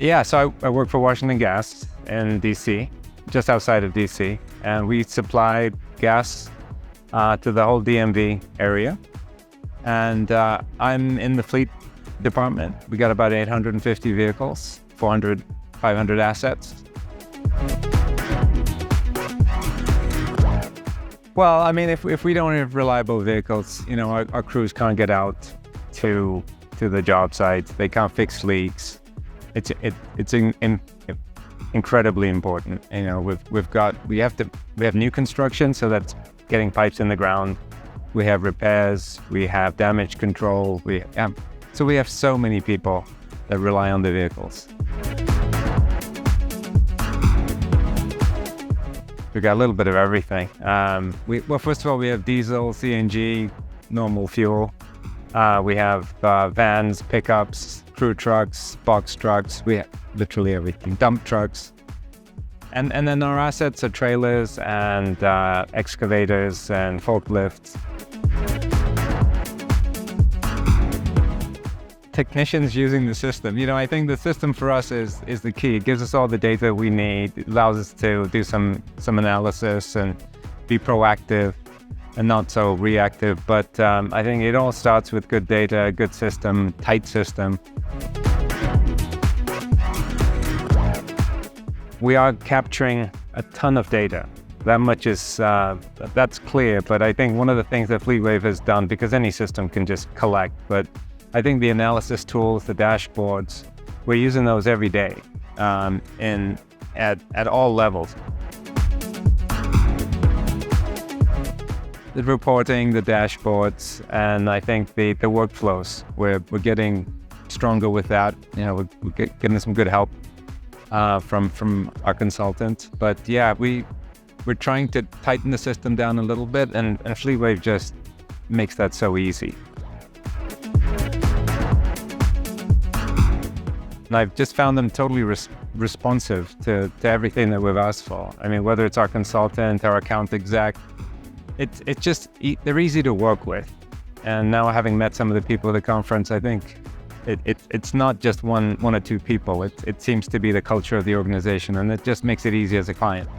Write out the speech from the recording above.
Yeah, so I work for Washington Gas in DC, just outside of DC, and we supply gas to the whole DMV area. And I'm in the fleet department. We got about 850 vehicles, 400, 500 assets. Well, I mean, if we don't have reliable vehicles, our crews can't get out to the job sites. They can't fix leaks. It's incredibly important. We have new construction, so that's getting pipes in the ground. We have repairs. We have damage control. So we have so many people that rely on the vehicles. We got a little bit of everything. First of all, we have diesel, CNG, normal fuel. We have vans, pickups, crew trucks, box trucks. We have literally everything. Dump trucks. And then our assets are trailers and excavators and forklifts. Technicians using the system. I think the system for us is the key. It gives us all the data we need. It allows us to do some analysis and be proactive and not so reactive. But I think it all starts with good data, good system, tight system. We are capturing a ton of data. That much is, that's clear. But I think one of the things that FleetWave has done, because any system can just collect, but I think the analysis tools, the dashboards, we're using those every day at all levels. The reporting, the dashboards, and I think the workflows, we're getting stronger with that. We're getting some good help from our consultant. But yeah, we're trying to tighten the system down a little bit, and FleetWave just makes that so easy. And I've just found them totally responsive to everything that we've asked for. I mean, whether it's our consultant, our account exec, it's just, they're easy to work with. And now, having met some of the people at the conference, I think it's not just one or two people. It seems to be the culture of the organization, and it just makes it easy as a client.